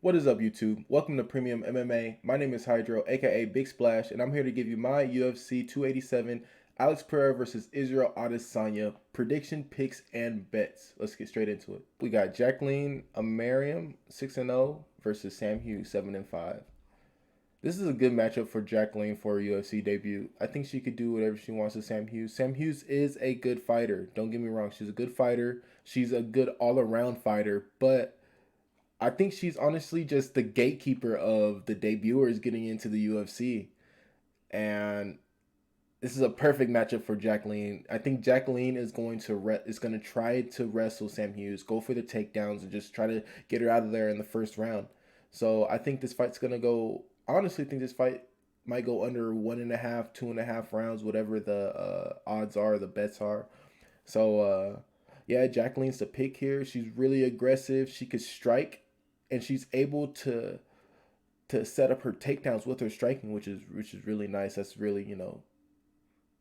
What is up, YouTube? Welcome to Premium MMA. My name is Hydro, aka Big Splash, and I'm here to give you my UFC 287 Alex Pereira versus Israel Adesanya prediction, picks, and bets. Let's get straight into it. We got Jaqueline Amorim 6-0 versus Sam Hughes 7-5. This is a good matchup for Jaqueline for a UFC debut. I think she could do whatever she wants with Sam Hughes. Sam Hughes is a good fighter. Don't get me wrong. She's a good fighter. She's a good all-around fighter, but I think she's honestly just the gatekeeper of the debuters getting into the UFC. And this is a perfect matchup for Jaqueline. I think Jaqueline is going to try to wrestle Sam Hughes, go for the takedowns, and just try to get her out of there in the first round. So I think this fight's gonna go. I honestly think this fight might go under 1.5, 2.5 rounds, whatever the odds are, the bets are. So yeah, Jaqueline's the pick here. She's really aggressive. She could strike, and she's able to set up her takedowns with her striking, which is really nice. That's really,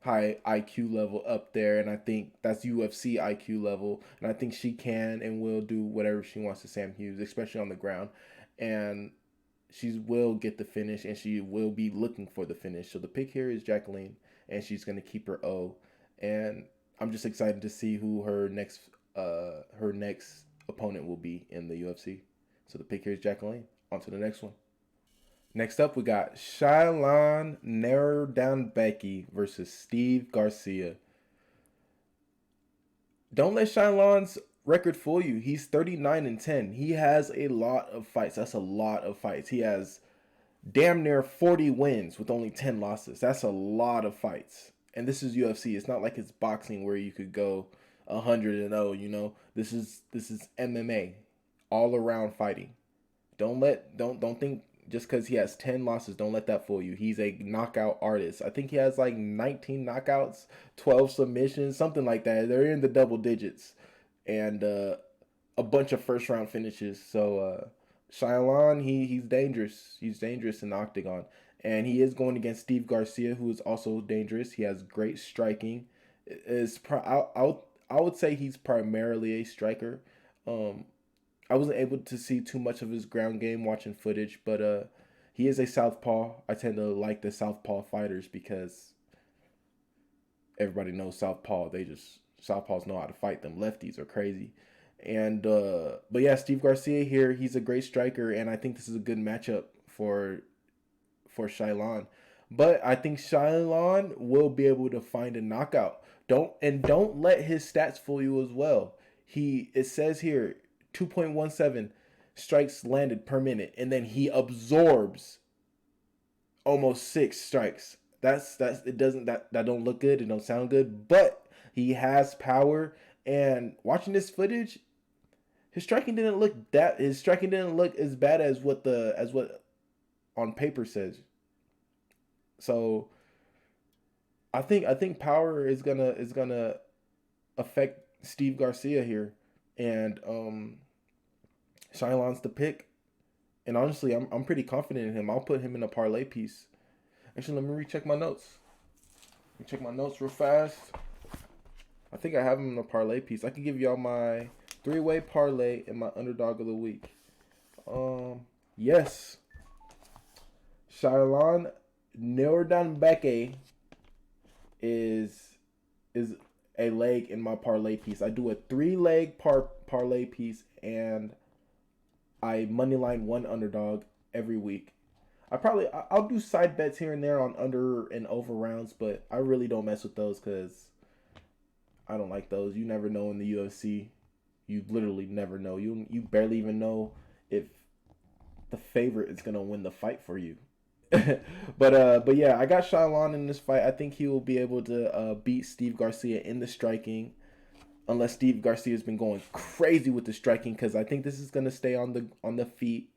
high IQ level up there, and I think that's UFC IQ level, and I think she can and will do whatever she wants to Sam Hughes, especially on the ground, and she will get the finish, and she will be looking for the finish. So the pick here is Jaqueline, and she's going to keep her O, and I'm just excited to see who her next opponent will be in the UFC. So the pick here is Jaqueline. On to the next one. Next up, we got shayilan nuerdanbieke versus Steve Garcia. Don't let Shayilan's record fool you. He's 39-10. He has a lot of fights. That's a lot of fights. He has damn near 40 wins with only 10 losses. That's a lot of fights. And this is UFC. It's not like it's boxing where you could go 100-0, This is MMA. All around fighting. Don't think just because he has 10 losses, don't let that fool you. He's a knockout artist. I think he has like 19 knockouts, 12 submissions, something like that. They're in the double digits. And a bunch of first round finishes. So Shayilan, he's dangerous. He's dangerous in the octagon. And he is going against Steve Garcia, who is also dangerous. He has great striking. I would say he's primarily a striker. I wasn't able to see too much of his ground game watching footage, but he is a southpaw. I tend to like the southpaw fighters because everybody knows southpaw. Southpaws know how to fight. Them lefties are crazy. And but yeah, Steve Garcia here, he's a great striker, and I think this is a good matchup for Shayilan. But I think Shayilan will be able to find a knockout. Don't let his stats fool you as well. It says here 2.17 strikes landed per minute, and then he absorbs almost 6 strikes. That don't look good, it don't sound good, but he has power. And watching this footage, his striking didn't look as bad as what on paper says. So I think power is gonna affect Steve Garcia here, and Shayilan's the pick. And honestly, I'm pretty confident in him. I'll put him in a parlay piece. Actually, let me recheck my notes. Let me check my notes real fast. I think I have him in a parlay piece. I can give y'all my 3-way parlay and my underdog of the week. Yes, Shayilan nuerdanbieke is a leg in my parlay piece. I do a 3-leg parlay piece, and I moneyline one underdog every week. I'll do side bets here and there on under and over rounds, but I really don't mess with those because I don't like those. You never know in the UFC. You literally never know. You barely even know if the favorite is gonna win the fight for you. But yeah, I got Shayilan in this fight. I think he will be able to beat Steve Garcia in the striking, unless Steve Garcia has been going crazy with the striking, because I think this is gonna stay on the feet.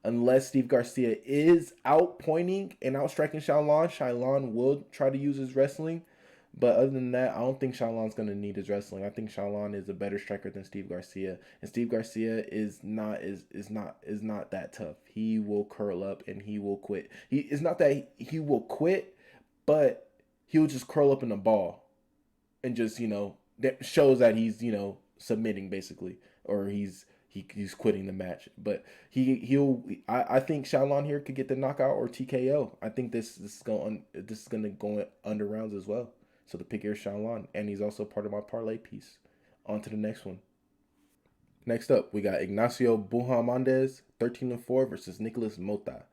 Unless Steve Garcia is outpointing and outstriking Shayilan will try to use his wrestling. But other than that, I don't think Shayilan's going to need his wrestling. I think Shayilan is a better striker than Steve Garcia. And Steve Garcia is not that tough. He will curl up and he will quit. It's not that he will quit, but he'll just curl up in a ball and just, that shows that he's, submitting basically, or he's he's quitting the match. But I think shayilan here could get the knockout or TKO. I think this is gonna go under rounds as well. So the pick here is shayilan, and he's also part of my parlay piece. On to the next one. Next up, we got Ignacio Bahamondes, 13-4 versus Nicolas Motta,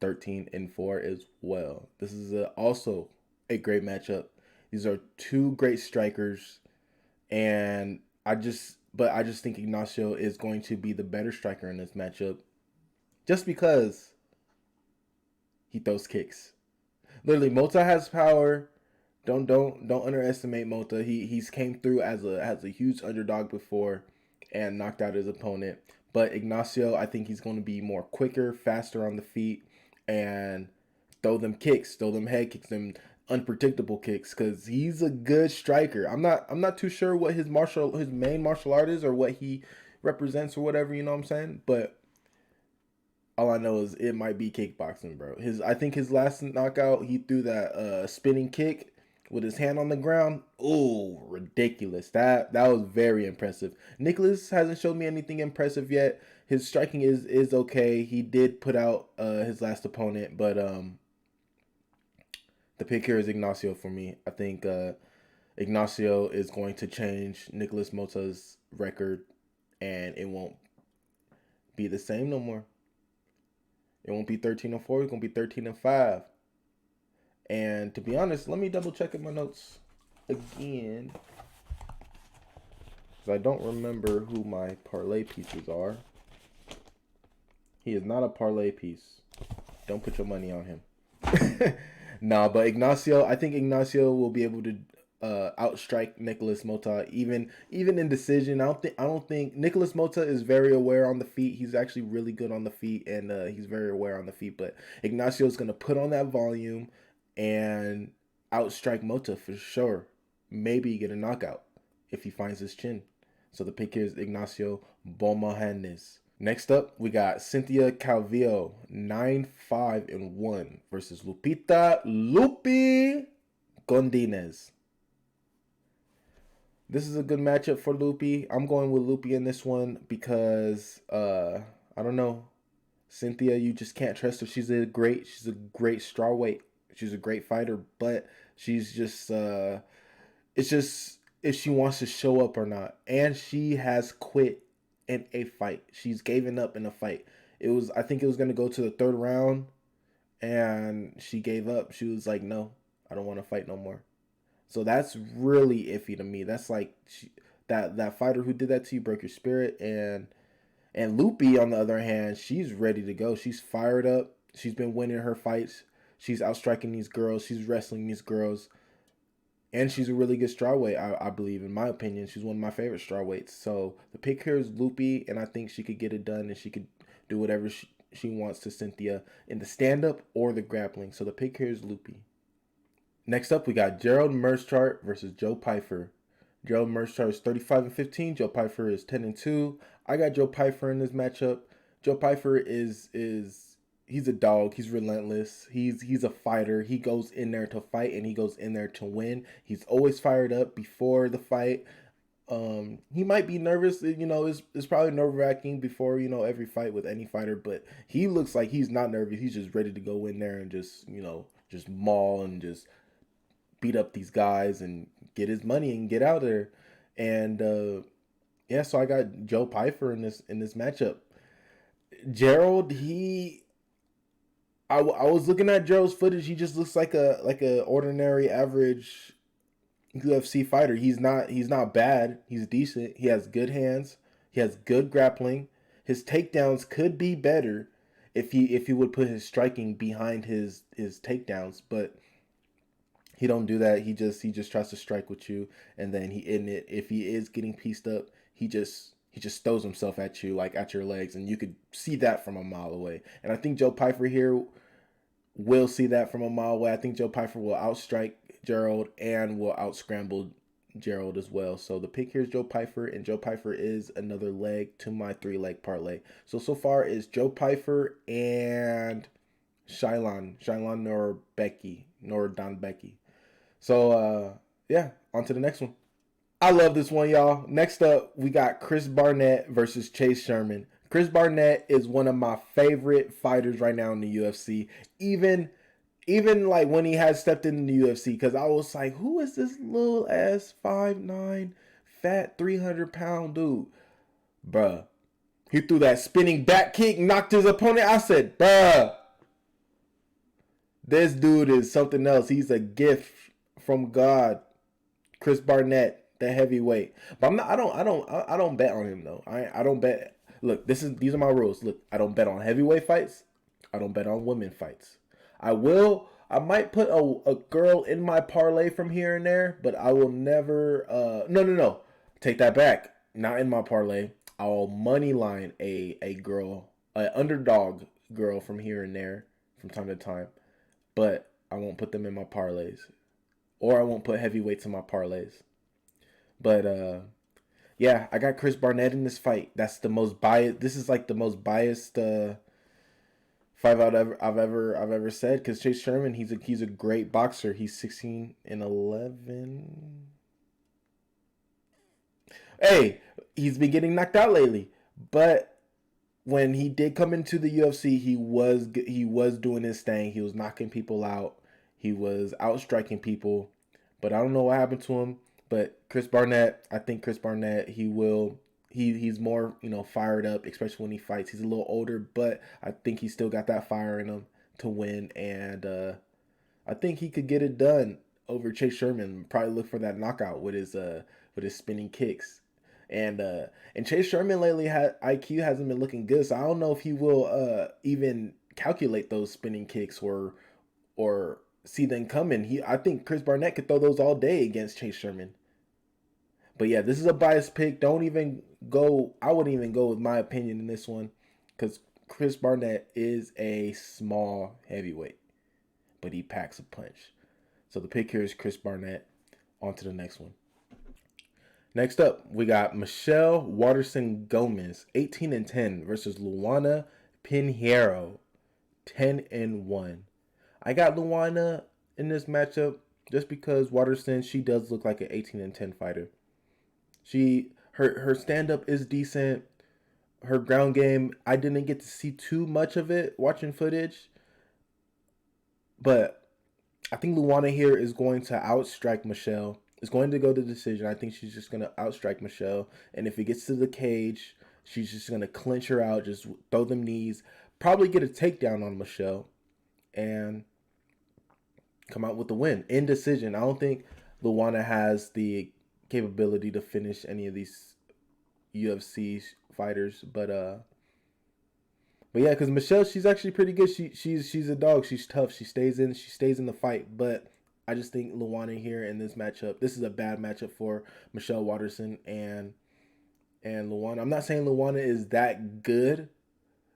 13-4 as well. This is also a great matchup. These are two great strikers, and I just think Ignacio is going to be the better striker in this matchup, just because he throws kicks. Literally, Motta has power. Don't underestimate Motta. He's came through as a huge underdog before and knocked out his opponent. But Ignacio, I think he's going to be more quicker, faster on the feet, and throw them kicks, throw them head kicks, them unpredictable kicks, because he's a good striker. I'm not too sure what his main martial art is or what he represents or whatever, you know what I'm saying? But all I know is it might be kickboxing, bro. I think his last knockout, he threw that spinning kick with his hand on the ground. Oh, ridiculous. That was very impressive. Nicholas hasn't showed me anything impressive yet. His striking is okay. He did put out his last opponent, but the pick here is Ignacio for me. I think Ignacio is going to change Nicolas Motta's record, and it won't be the same no more. It won't be 13-4. It's going to be 13-5. And to be honest, let me double check in my notes again, because I don't remember who my parlay pieces are. He is not a parlay piece. Don't put your money on him. Nah, but Ignacio, I think Ignacio will be able to outstrike Nicolas Motta even in decision. I don't think Nicolas Motta is very aware on the feet. He's actually really good on the feet, and he's very aware on the feet. But Ignacio is gonna put on that volume and outstrike Motta for sure. Maybe get a knockout if he finds his chin. So the pick here is Ignacio Bahamondes. Next up, we got Cynthia Calvillo, 9-5-1 versus Loopy Godinez. This is a good matchup for Loopy. I'm going with Loopy in this one because I don't know. Cynthia, you just can't trust her. She's a great strawweight. She's a great fighter, but she's just it's just if she wants to show up or not. And she has quit in a fight. She's given up in a fight. I think it was gonna go to the third round, and she gave up. She was like, no, I don't want to fight no more. So that's really iffy to me. That's like that fighter who did that to you broke your spirit. And Loopy, on the other hand, she's ready to go. She's fired up. She's been winning her fights. She's outstriking these girls. She's wrestling these girls. And she's a really good strawweight, I believe. In my opinion, she's one of my favorite strawweights. So the pick here is Loopy, and I think she could get it done, and she could do whatever she wants to Cynthia in the stand-up or the grappling. So the pick here is Loopy. Next up, we got Gerald Meerschaert versus Joe Pyfer. Gerald Meerschaert is 35-15. Joe Pyfer is 10-2. I got Joe Pyfer in this matchup. Joe Pyfer he's a dog. He's relentless. He's a fighter. He goes in there to fight, and he goes in there to win. He's always fired up before the fight. He might be nervous. It's probably nerve-wracking before, every fight with any fighter, but he looks like he's not nervous. He's just ready to go in there and just maul and just beat up these guys and get his money and get out there. And so I got Joe Pyfer in this matchup. Gerald, I was looking at Gerald's footage. He just looks like a ordinary average UFC fighter. He's not bad. He's decent. He has good hands. He has good grappling. His takedowns could be better if he would put his striking behind his takedowns, but he don't do that. He just tries to strike with you, and then if he is getting pieced up, he just throws himself at you, like at your legs, and you could see that from a mile away. And I think Joe Pyfer here will see that from a mile away. I think Joe Pyfer will outstrike Gerald and will outscramble Gerald as well. So the pick here is Joe Pyfer, and Joe Pyfer is another leg to my 3-leg parlay. So far is Joe Pyfer and shayilan nuerdanbieke. So on to the next one. I love this one, y'all. Next up, we got Chris Barnett versus Chase Sherman. Chris Barnett is one of my favorite fighters right now in the UFC. Even like when he had stepped in the UFC, because I was like, who is this little ass 5'9", fat 300-pound dude? Bruh. He threw that spinning back kick, knocked his opponent. I said, bruh, this dude is something else. He's a gift from God. Chris Barnett, the heavyweight. But I'm not. I don't bet on him though. I don't bet. Look, these are my rules. Look, I don't bet on heavyweight fights. I don't bet on women fights. I will. I might put a girl in my parlay from here and there, but I will never. No. Take that back. Not in my parlay. I'll money line a girl, an underdog girl from here and there, from time to time, but I won't put them in my parlays, or I won't put heavyweights in my parlays. But yeah, I got Chris Barnett in this fight. That's the most biased. This is like the most biased fight I've ever said, because Chase Sherman, he's a great boxer. He's 16-11. Hey, he's been getting knocked out lately, but when he did come into the UFC, he was doing his thing. He was knocking people out. He was outstriking people, but I don't know what happened to him. But Chris Barnett, I think Chris Barnett, he's more, fired up, especially when he fights. He's a little older, but I think he still got that fire in him to win, and I think he could get it done over Chase Sherman. Probably look for that knockout with his spinning kicks. And Chase Sherman lately IQ hasn't been looking good, so I don't know if he will even calculate those spinning kicks or see them coming. I think Chris Barnett could throw those all day against Chase Sherman. But yeah, this is a biased pick. I wouldn't even go with my opinion in this one, because Chris Barnett is a small heavyweight, but he packs a punch. So the pick here is Chris Barnett. On to the next one. Next up, we got Michelle Waterson-Gomez, 18-10 versus Luana Pinheiro, 10-1. I got Luana in this matchup just because Waterson, she does look like an 18-10 fighter. Her stand-up is decent. Her ground game, I didn't get to see too much of it watching footage, but I think Luana here is going to outstrike Michelle. It's going to go to decision. I think she's just going to outstrike Michelle. And if it gets to the cage, she's just going to clinch her out, just throw them knees, probably get a takedown on Michelle, and come out with the win. In decision. I don't think Luana has the capability to finish any of these UFC fighters. But yeah, because Michelle, she's actually pretty good. She's a dog. She's tough. She stays in the fight. But I just think Luana here in this matchup, this is a bad matchup for Michelle Waterson and Luana. I'm not saying Luana is that good,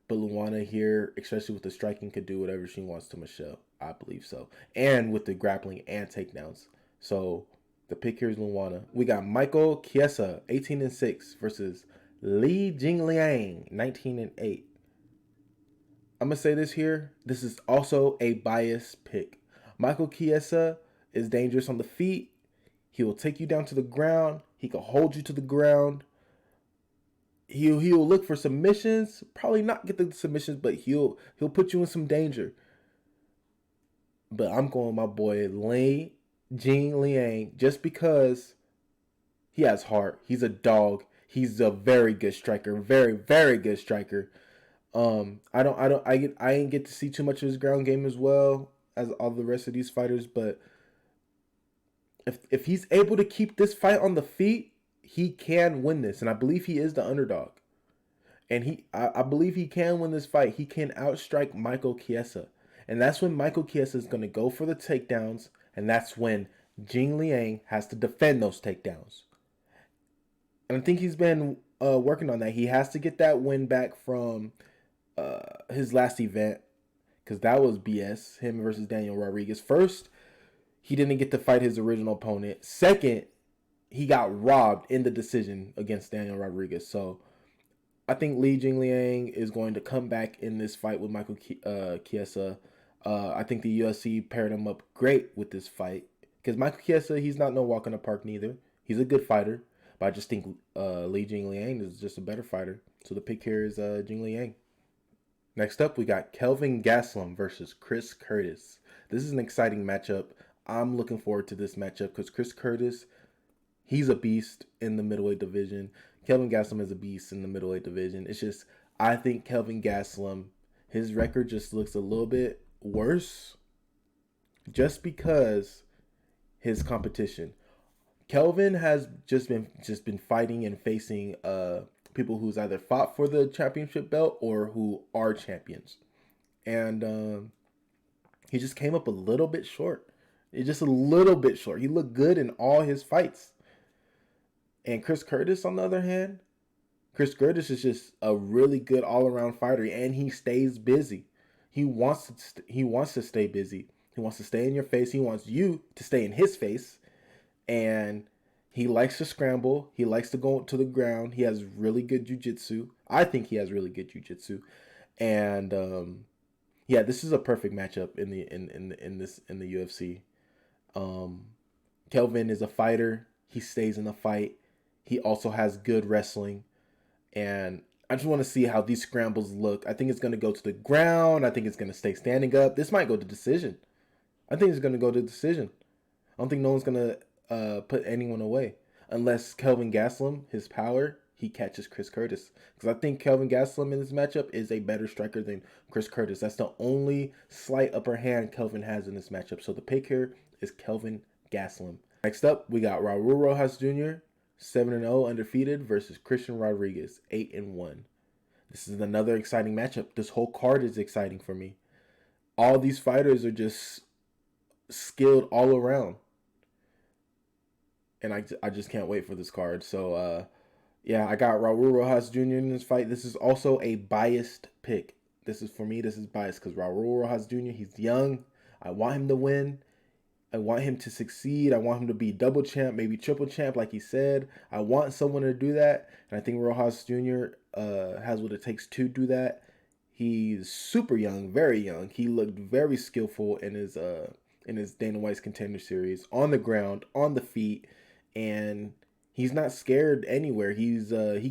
but Luana here, especially with the striking, could do whatever she wants to Michelle. I believe so. And with the grappling and takedowns. So the pick here is Luana. We got Michael Chiesa, 18-6 versus Li Jingliang, 19-8. I'm going to say this here. This is also a biased pick. Michael Chiesa is dangerous on the feet. He will take you down to the ground. He can hold you to the ground. He will look for submissions. Probably not get the submissions, but he'll put you in some danger. But I'm going with my boy Li Jingliang just because he has heart. He's a dog. He's a very good striker. Very, very good striker. I didn't get to see too much of his ground game as well as all the rest of these fighters, but if he's able to keep this fight on the feet, he can win this, and I believe he is the underdog. And I believe he can win this fight. He can outstrike Michael Chiesa. And that's when Michael Chiesa is going to go for the takedowns, and that's when Jingliang has to defend those takedowns. And I think he's been working on that. He has to get that win back from his last event, because that was BS, him versus Daniel Rodriguez. First, he didn't get to fight his original opponent. Second, he got robbed in the decision against Daniel Rodriguez. So I think Li Jingliang is going to come back in this fight with Michael Chiesa. I think the UFC paired him up great with this fight, because Michael Chiesa, he's not no walk in the park neither. He's a good fighter, but I just think Li Jingliang is just a better fighter. So the pick here is Jingliang. Next up, we got Kelvin Gastelum versus Chris Curtis. This is an exciting matchup. I'm looking forward to this matchup because Chris Curtis, he's a beast in the middleweight division. Kelvin Gastelum is a beast in the middleweight division. It's just, I think Kelvin Gastelum, his record just looks a little bit worse just because his competition. Kelvin has just been fighting and facing people who's either fought for the championship belt or who are champions, and he just came up a little bit short. Just a little bit short. He looked good in all his fights. And Chris Curtis, on the other hand, Chris Curtis is just a really good all-around fighter, and he stays busy. He wants to stay busy. He wants to stay in your face. He wants you to stay in his face. And he likes to scramble. He likes to go to the ground. He has really good jiu-jitsu. I think he has really good jiu-jitsu. And yeah, this is a perfect matchup in the UFC. Kelvin is a fighter. He stays in the fight. He also has good wrestling. And I just want to see how these scrambles look. I think it's going to go to the ground. I think it's going to stay standing up. This might go to decision. I think it's going to go to decision. I don't think no one's going to put anyone away. Unless Kelvin Gastelum, his power, he catches Chris Curtis. Because I think Kelvin Gastelum in this matchup is a better striker than Chris Curtis. That's the only slight upper hand Kelvin has in this matchup. So the pick here is Kelvin Gastelum. Next up, we got Raul Rojas Jr., 7-0 undefeated versus Christian Rodriguez, 8-1. This is another exciting matchup. This whole card is exciting for me. All these fighters are just skilled all around. And I just can't wait for this card. So, yeah, I got Raul Rojas Jr. in this fight. This is also a biased pick. This is, for me, this is biased because Raul Rojas Jr., he's young. I want him to win. I want him to succeed. I want him to be double champ, maybe triple champ, like he said. I want someone to do that. And I think Rojas Jr. Has what it takes to do that. He's super young, very young. He looked very skillful in his Dana White's Contender Series, on the ground, on the feet, and he's not scared anywhere. He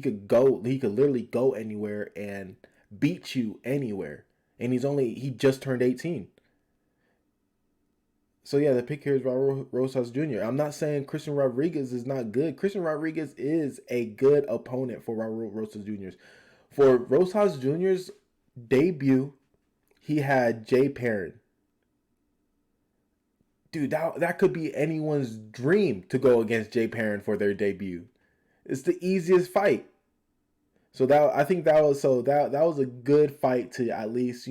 could literally go anywhere and beat you anywhere. And he just turned 18. So yeah, the pick here is Raul Rosas Jr. I'm not saying Christian Rodriguez is not good. Christian Rodriguez is a good opponent for Raul Rosas Jr. For Rosas Jr.'s debut, he had Jay Perrin. Dude, that could be anyone's dream to go against Jay Perrin for their debut. It's the easiest fight. So I think that was a good fight to at least,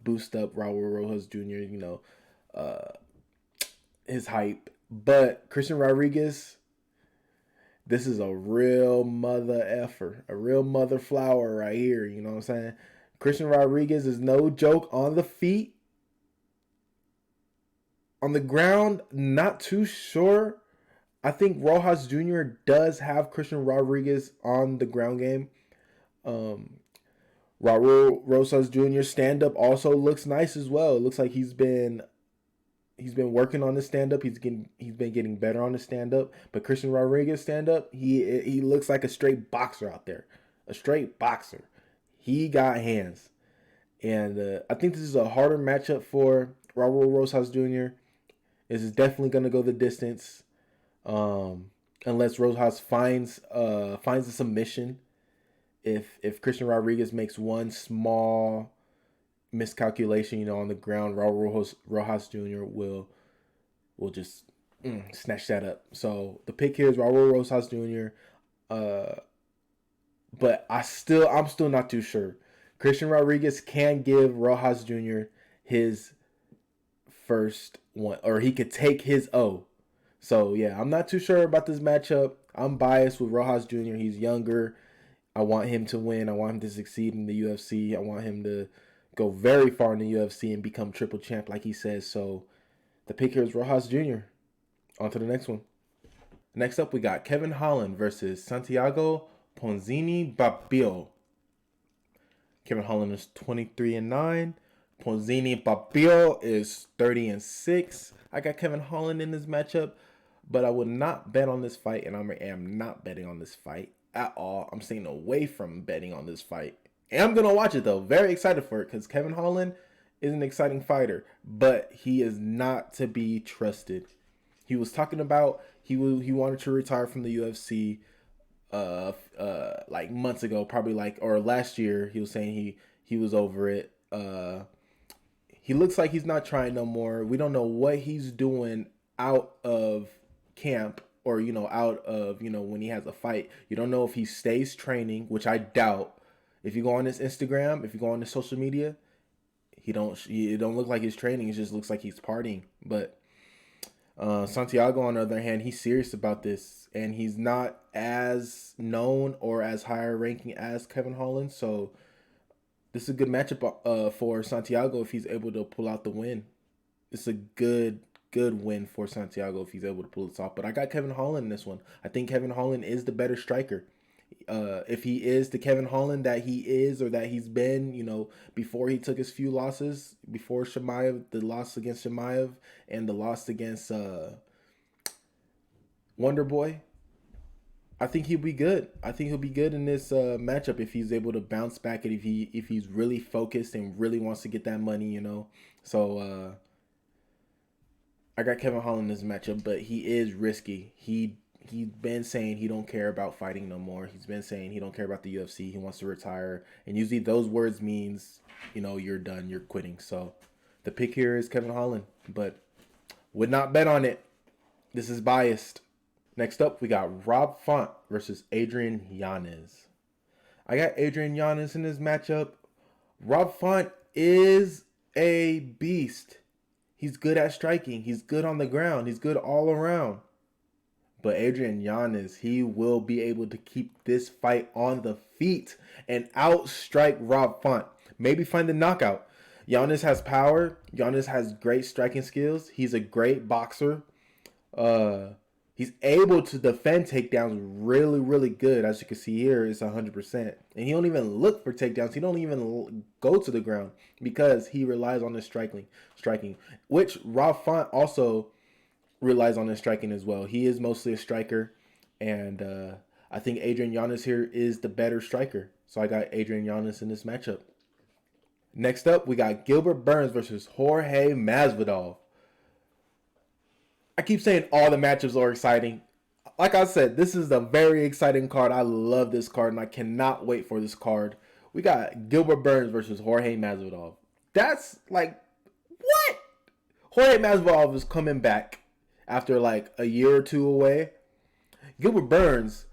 boost up Raul Rojas Jr., his hype. But Christian Rodriguez, this is a real mother effer, a real mother flower right here. You know what I'm saying? Christian Rodriguez is no joke on the feet. On the ground, not too sure. I think Rojas Jr. does have Christian Rodriguez on the ground game. Raul Rosas Jr. stand-up also looks nice as well. It looks like he's been working on his stand-up. He's been getting better on his stand-up. But Christian Rodriguez stand-up, he looks like a straight boxer out there. A straight boxer. He got hands. And I think this is a harder matchup for Raul Rosas Jr. This is definitely going to go the distance. Unless Rojas finds a submission. If Christian Rodriguez makes one small miscalculation, on the ground, Raul Rojas Jr. will just snatch that up. So the pick here is Raul Rojas Jr. But I'm still not too sure. Christian Rodriguez can give Rojas Jr. his first one, or he could take his O. So yeah, I'm not too sure about this matchup. I'm biased with Rojas Jr. He's younger. I want him to win. I want him to succeed in the UFC. I want him to go very far in the UFC and become triple champ like he says. So the pick here is Rojas Jr. On to the next one. Next up, we got Kevin Holland versus Santiago Ponzinibbio. Kevin Holland is 23-9. Ponzinibbio is 30-6. I got Kevin Holland in this matchup, but I would not bet on this fight, and I am not betting on this fight at all. I'm staying away from betting on this fight. And I'm going to watch it, though. Very excited for it because Kevin Holland is an exciting fighter, but he is not to be trusted. He was talking about he wanted to retire from the UFC like months ago, probably or last year. He was saying he was over it. He looks like he's not trying no more. We don't know what he's doing out of camp or out of when he has a fight. You don't know if he stays training, which I doubt. If you go on his Instagram, if you go on his social media, it don't look like he's training. It just looks like he's partying. But Santiago, on the other hand, he's serious about this, and he's not as known or as higher ranking as Kevin Holland. So this is a good matchup for Santiago if he's able to pull out the win. It's a good win for Santiago if he's able to pull this off. But I got Kevin Holland in this one. I think Kevin Holland is the better striker. If he is the Kevin Holland that he is or that he's been, before he took his few losses, before Chimaev, the loss against Chimaev and the loss against Wonder Boy, I think he'll be good. I think he'll be good in this matchup if he's able to bounce back and if he's really focused and really wants to get that money, So I got Kevin Holland in this matchup, but he is risky. He's been saying he don't care about fighting no more. He's been saying he don't care about the UFC. He wants to retire. And usually those words means, you're done. You're quitting. So the pick here is Kevin Holland. But would not bet on it. This is biased. Next up, we got Rob Font versus Adrian Yanez. I got Adrian Yanez in this matchup. Rob Font is a beast. He's good at striking. He's good on the ground. He's good all around. But Adrian Yanez, he will be able to keep this fight on the feet and outstrike Rob Font. Maybe find the knockout. Yanez has power. Yanez has great striking skills. He's a great boxer. He's able to defend takedowns really, really good. As you can see here, it's 100%. And he don't even look for takedowns. He don't even go to the ground because he relies on his striking, which Rob Font also relies on his striking as well. He is mostly a striker, and I think Adrian Yanez here is the better striker. So I got Adrian Yanez in this matchup. Next up, we got Gilbert Burns versus Jorge Masvidal. I keep saying all the matchups are exciting. Like I said, this is a very exciting card. I love this card, and I cannot wait for this card. We got Gilbert Burns versus Jorge Masvidal. That's like, what? Jorge Masvidal is coming back after like a year or two away. Gilbert Burns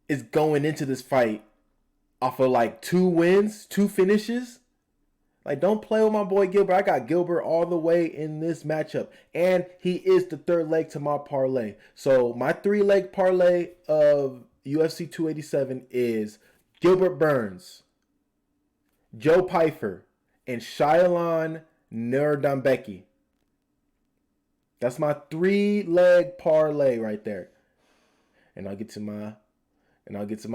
is going into this fight off of like 2 wins, 2 finishes. Like, don't play with my boy Gilbert. I got Gilbert all the way in this matchup. And he is the 3rd leg to my parlay. So my 3-leg parlay of UFC 287 is Gilbert Burns, Joe Pyfer, and shayilan nuerdanbieke. That's my 3-leg parlay right there. And I'll get to my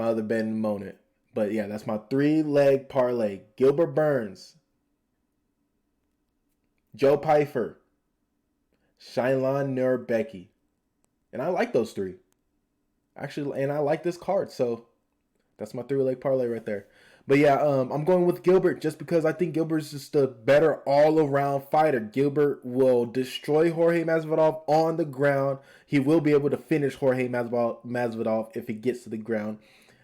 other bet in a moment. But yeah, that's my 3-leg parlay. Gilbert Burns, Joe Pyfer, shayilan nuerdanbieke. And I like those 3. Actually, and I like this card. So that's my 3-leg parlay right there. But yeah, I'm going with Gilbert just because I think Gilbert's just a better all-around fighter. Gilbert will destroy Jorge Masvidal on the ground. He will be able to finish Jorge Masvidal if it gets to the ground.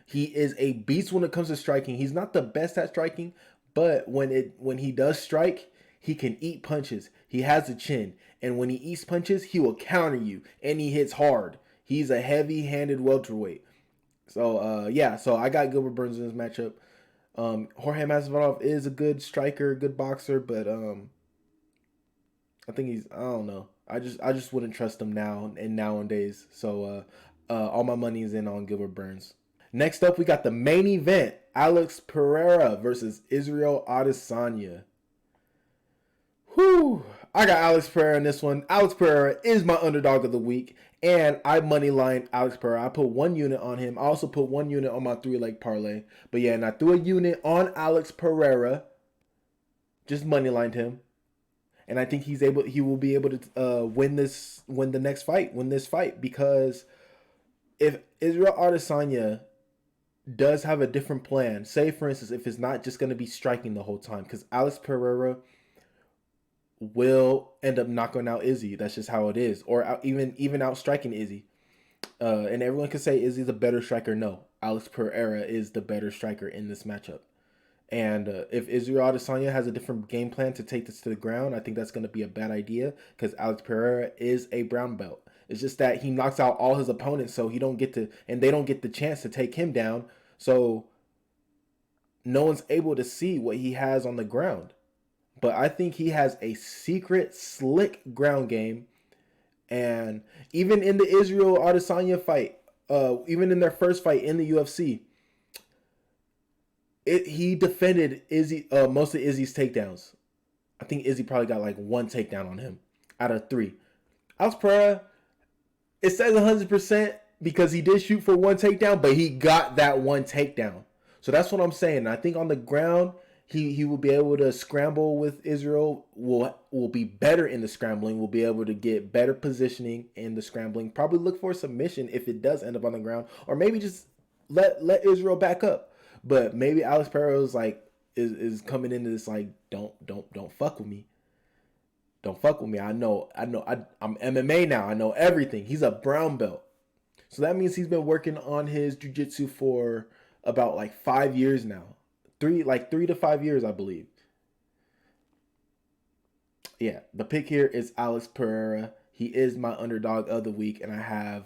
He is a beast when it comes to striking. He's not the best at striking, but when he does strike, he can eat punches. He has a chin, and when he eats punches, he will counter you, and he hits hard. He's a heavy-handed welterweight. So so I got Gilbert Burns in this matchup. Jorge Masvidal is a good striker, good boxer, but I think I don't know. I just wouldn't trust him nowadays. So all my money is in on Gilbert Burns. Next up, we got the main event: Alex Pereira versus Israel Adesanya. Whew. I got Alex Pereira in this one. Alex Pereira is my underdog of the week, and I moneylined Alex Pereira. I put 1 unit on him. I also put 1 unit on my 3-leg parlay. But yeah, and I threw a unit on Alex Pereira. Just moneylined him. and I think he will be able to win this fight, because if Israel Adesanya does have a different plan, say for instance, if it's not just going to be striking the whole time, because Alex Pereira will end up knocking out Izzy. That's just how it is, or even out striking Izzy. And everyone can say Izzy's a better striker. No, Alex Pereira is the better striker in this matchup. And if Israel Adesanya has a different game plan to take this to the ground, I think that's going to be a bad idea, because Alex Pereira is a brown belt. It's just that he knocks out all his opponents, so they don't get the chance to take him down. So no one's able to see what he has on the ground. But I think he has a secret, slick ground game. And even in the Israel Adesanya fight, even in their first fight in the UFC, he defended Izzy most of Izzy's takedowns. I think Izzy probably got like 1 takedown on him out of 3. Alex Pereira, it says 100% because he did shoot for 1 takedown, but he got that 1 takedown. So that's what I'm saying. I think on the ground, he will be able to scramble with Israel, will be better in the scrambling, will be able to get better positioning in the scrambling, probably look for a submission if it does end up on the ground, or maybe just let Israel back up. But maybe Alex Pereira is coming into this like, don't fuck with me. Don't fuck with me. I'm MMA now. I know everything. He's a brown belt. So that means he's been working on his jiu-jitsu for about like 5 years now. 3 to 5 years, I believe. Yeah, the pick here is Alex Pereira. He is my underdog of the week, and I have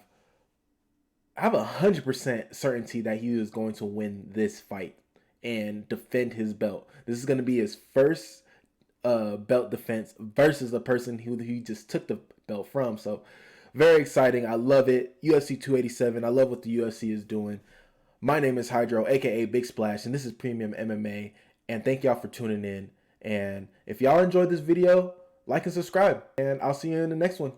100% certainty that he is going to win this fight and defend his belt. This is going to be his first belt defense versus a person who he just took the belt from. So very exciting. I love it. UFC 287. I love what the UFC is doing. My name is Hydro, aka Big Splash, and this is Premium MMA. And thank y'all for tuning in. And if y'all enjoyed this video, like and subscribe. And I'll see you in the next one.